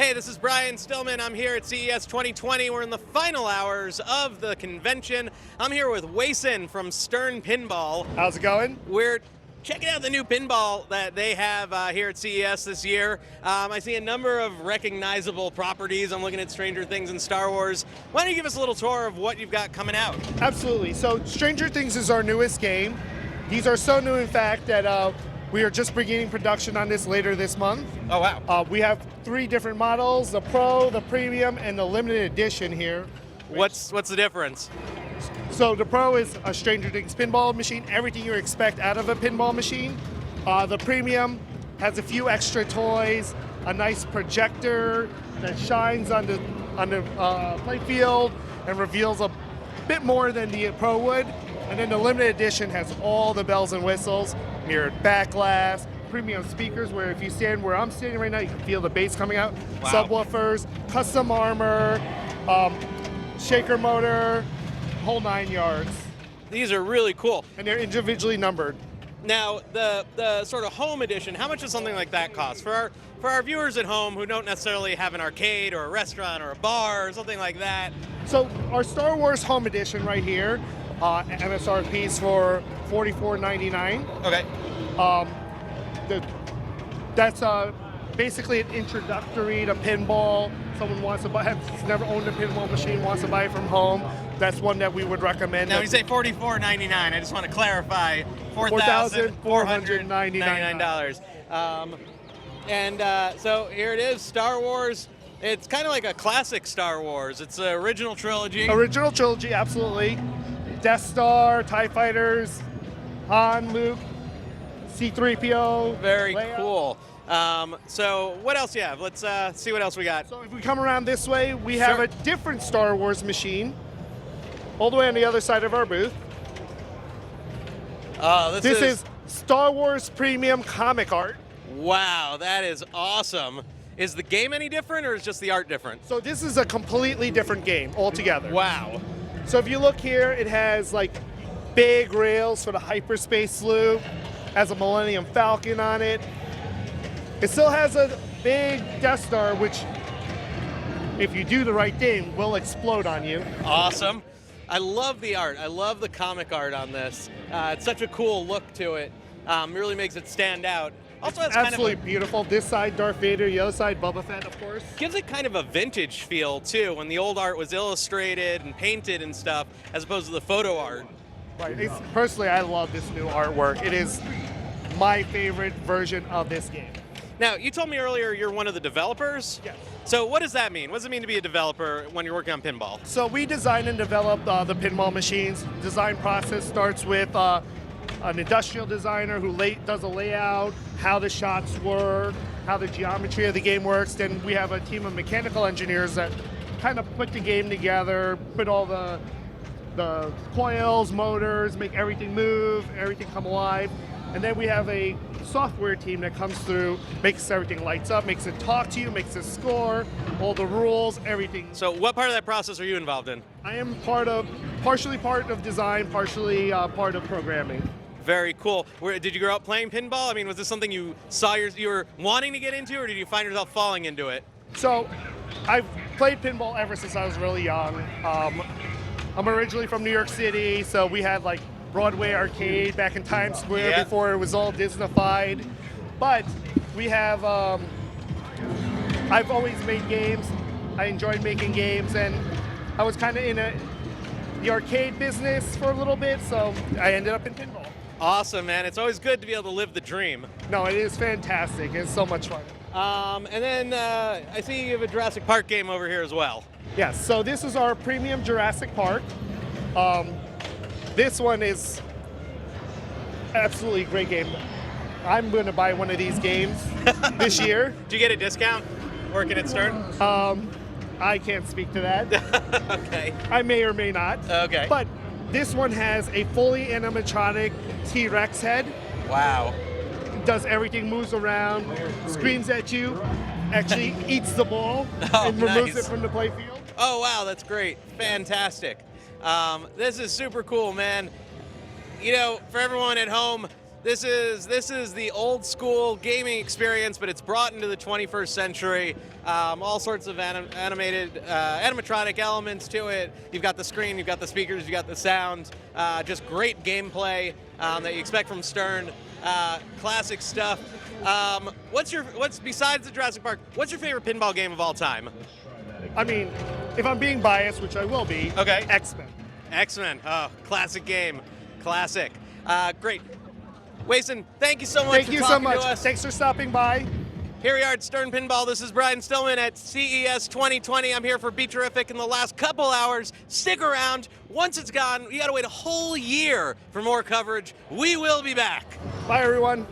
Hey, this is Brian Stillman. I'm here at CES 2020. We're in the final hours of the convention. I'm here with Wason from Stern Pinball. How's it going? We're checking out the new pinball that they have here at CES this year. I see a number of recognizable properties. I'm looking at Stranger Things and Star Wars. Why don't you give us a little tour of what you've got coming out? Absolutely. So Stranger Things is our newest game. These are so new, in fact, that we are just beginning production on this later this month. Oh, wow. We have 3 different models, the Pro, the Premium, and the Limited Edition here. What's the difference? So the Pro is a Stranger Things pinball machine, everything you expect out of a pinball machine. The Premium has a few extra toys, a nice projector that shines on the playfield and reveals a bit more than the Pro would. And then the Limited Edition has all the bells and whistles, mirrored back glass, premium speakers where if you stand where I'm standing right now, you can feel the bass coming out, wow. Subwoofers, custom armor, shaker motor, whole 9 yards. These are really cool. And they're individually numbered. Now, the sort of home edition, how much does something like that cost? For our viewers at home who don't necessarily have an arcade or a restaurant or a bar or something like that. So our Star Wars home edition right here, MSRP's for $44.99. Okay. That's basically an introductory to pinball. Someone wants to buy, has never owned a pinball machine, wants to buy it from home. That's one that we would recommend. Now, you say $44.99. I just want to clarify, $4,499. So here it is, Star Wars. It's kind of like a classic Star Wars. It's the original trilogy. Original trilogy, absolutely. Death Star, TIE Fighters, Han, Luke, C-3PO. Very Leia. cool. So what else do you have? Let's see what else we got. So if we come around this way, we have a different Star Wars machine all the way on the other side of our booth. This is Star Wars Premium comic art. Wow, that is awesome. Is the game any different or is just the art different? So this is a completely different game altogether. Wow. So if you look here, it has like big rails for the hyperspace loop, has a Millennium Falcon on it. It still has a big Death Star, which, if you do the right thing, will explode on you. Awesome. I love the art. I love the comic art on this. It's such a cool look to it. Really makes it stand out. Also, it's absolutely kind of beautiful. This side, Darth Vader. The other side, Boba Fett, of course. Gives it kind of a vintage feel, too, when the old art was illustrated and painted and stuff, as opposed to the photo art. Right. Personally, I love this new artwork. It is my favorite version of this game. Now, you told me earlier you're one of the developers? Yes. So what does that mean? What does it mean to be a developer when you're working on pinball? So we design and develop the pinball machines. Design process starts with an industrial designer who does a layout, how the shots work, how the geometry of the game works. Then we have a team of mechanical engineers that kind of put the game together, put all the coils, motors, make everything move, everything come alive. And then we have a software team that comes through, makes everything lights up, makes it talk to you, makes it score, all the rules, everything. So what part of that process are you involved in? I am partially part of design, partially part of programming. Very cool. Did you grow up playing pinball? I mean, was this something you saw you were wanting to get into, or did you find yourself falling into it? So I've played pinball ever since I was really young. I'm originally from New York City, so we had like Broadway Arcade back in Times Square before it was all Disneyfied. But we have, I've always made games. I enjoyed making games, and I was kind of in the arcade business for a little bit, so I ended up in pinball. Awesome, man. It's always good to be able to live the dream. No, it is fantastic. It's so much fun. And then I see you have a Jurassic Park game over here as well. Yes, so this is our premium Jurassic Park. This one is absolutely a great game. I'm going to buy one of these games this year. Do you get a discount working at Stern? I can't speak to that. Okay. I may or may not. Okay. But this one has a fully animatronic T-Rex head. Wow. Does everything, moves around, screams at you, actually eats the ball and removes it from the playfield. Oh, wow, that's great. Fantastic. This is super cool, man. You know, for everyone at home, This is the old school gaming experience, but it's brought into the 21st century. All sorts of animated animatronic elements to it. You've got the screen, you've got the speakers, you've got the sound. Just great gameplay that you expect from Stern. Classic stuff. What's besides the Jurassic Park? What's your favorite pinball game of all time? I mean, if I'm being biased, which I will be, okay. X-Men. X-Men. Oh, classic game. Classic. Great. Wason, thank you so much Thank for you so talking much. to us. Thanks for stopping by. Here we are at Stern Pinball. This is Brian Stillman at CES 2020. I'm here for BeTerrific in the last couple hours. Stick around. Once it's gone, you gotta wait a whole year for more coverage. We will be back. Bye, everyone.